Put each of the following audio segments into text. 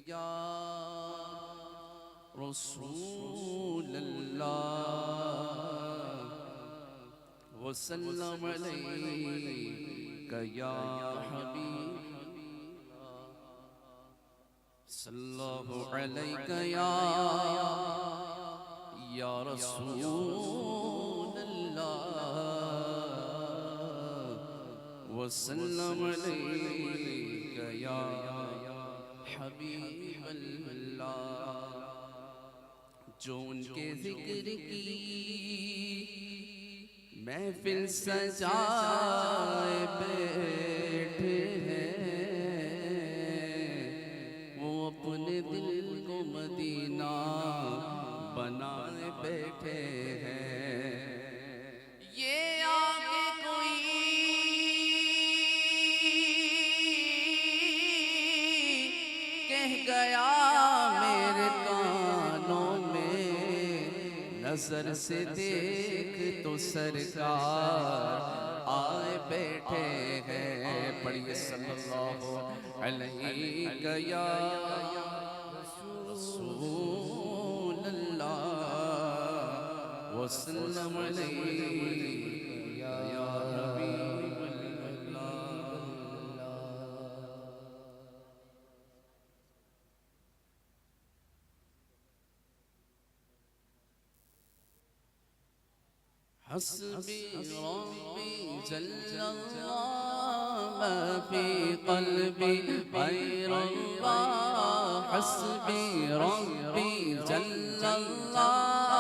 یا رسول اللہ وسلم علیک یا حبیب صلی اللہ علیک یا رسول اللہ وسلم علیک یا حبیب اللہ جو ان کے ذکر کی محفل سجائے بیٹھے ہیں وہ اپنے دل کو مدینہ بنائے بیٹھے ہیں یہ آگے کوئی کہہ گیا میرے کانوں میں نظر سے دیکھ تو سرکار آئے بیٹھے ہیں پڑھیے صلی اللہ علیہ یا رسول اللہ وسلم علیہ یا حبیب اللہ حسبی ربی جل اللہ ما فی قلبی غیر اللہ حسبی ربی جل اللہ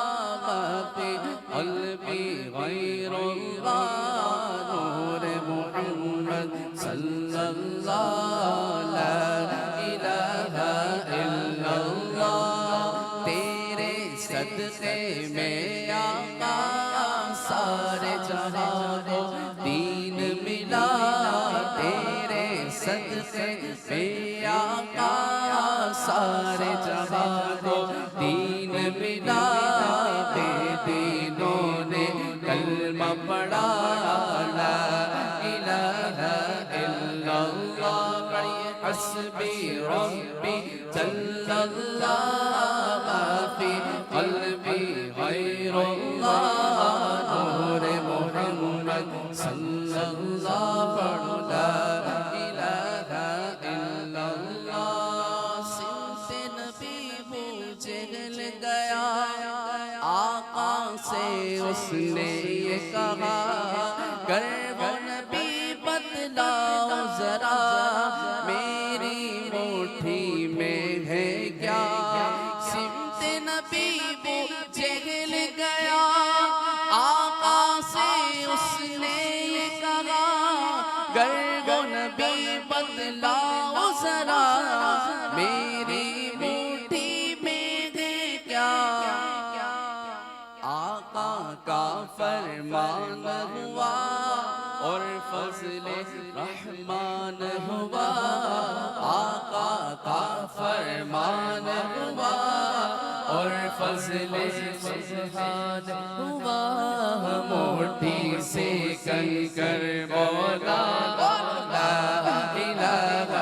ما فی قلبی غیر اللہ نور محمد صلی اللہ لا الہ الا اللہ تیرے صدقے میں آقا سارے جہاں کو دین ملا تیرے صدقے میں آقا سارے جہاں کو دین ملا بے دینوں نے کلمہ پڑھا لا الہ الا اللہ پڑھیے حسبی ربی جل اللہ ما فی قلبی غیر اللہ صلی اللہ پڑھو لا الہ الا اللہ سمت نبی مجھے گل گیا آقا سے اس نے یہ کہا گر وہ نبی بتلاؤ ذرا میری مٹھی میں ہے کیا سمت نبی مجھے گل گیا آقا سے اس نے کہا گر وہ نبی بدلاؤ ذرا میری مٹھی میں ہے کیا آقا کا فرمان ہوا اور فضل رحمان ہوا آقا کا فرمان ہوا اور فضل سبحان ہوا موٹی سے کنکر مولا لا الہ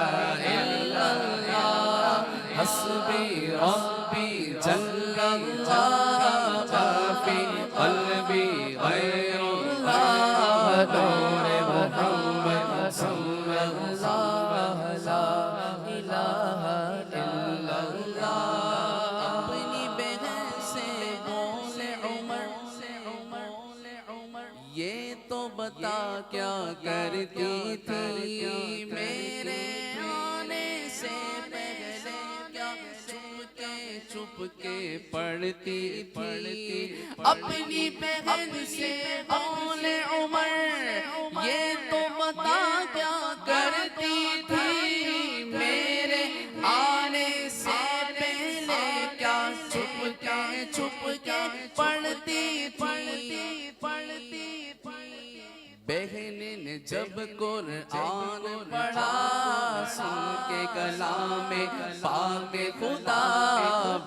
الا اللہ حسبی ربی جل اللہ ما فی قلبی غیر اللہ نور محمد صلی اللہ لا الہ الا اللہ یہ تو بتا کیا کرتی تھی میرے آنے سے پہلے کیا چھپ کے پڑھتی تھی اپنی بہن سے قول عمر یہ تو بتا کیا کرتی تھی میرے آنے سے پہلے کیا چھپ کے پڑھتی بہن نے جب قرآن پڑھا سن کے کلام پاک خدا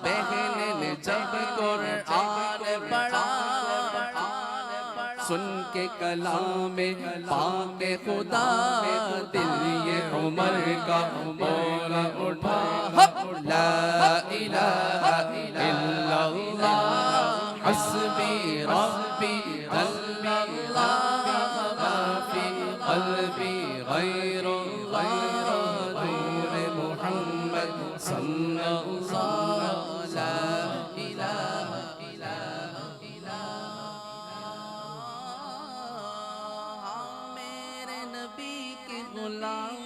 بہن نے جب قرآن پڑھا سن کے کلام پاک خدا دل یہ عمر کا بولا اٹھا لا الہ الا اللہ حسبی ربی اللہ ما فی قلبی غیر نور محمد صلی اللہ لا الہ الا میرے نبی کے غلام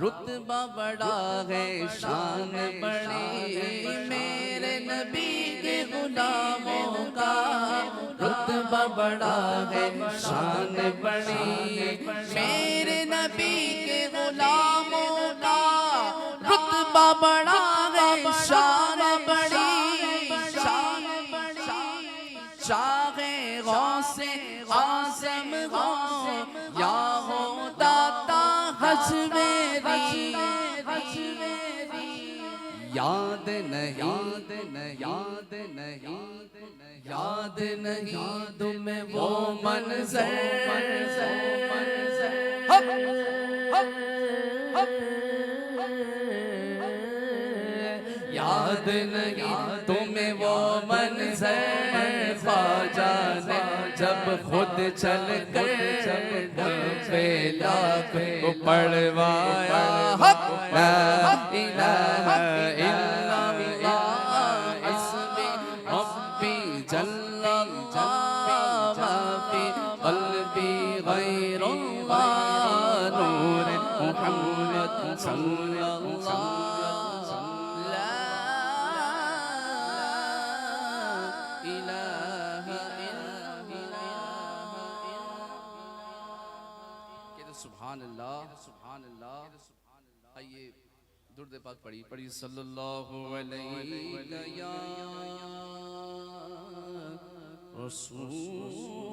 رتبہ بڑا ہے شان بڑی میرے نبی کے غلاموں کا رتبہ بڑا ہے شان بڑی میرے نبی کے غلاموں کا رتبہ بڑا ہے شان بڑی چاہے غوث اعظم ہو یا ہو داتا حج میری یاد نہیں تمہیں وہ منظر یاد نہیں تمہیں وہ منظر خواجہ نے جب خود چل کر پہ لاکھ کو پڑھوایا لا الہ الا اللہ حسبی ربی جل اللہ ما فی قلبی غیر اللہ نور محمد صلی اللہ سبحان اللہ سبحان اللہ آئیے درود پاک پڑھی صلی اللہ علیہ یا رسول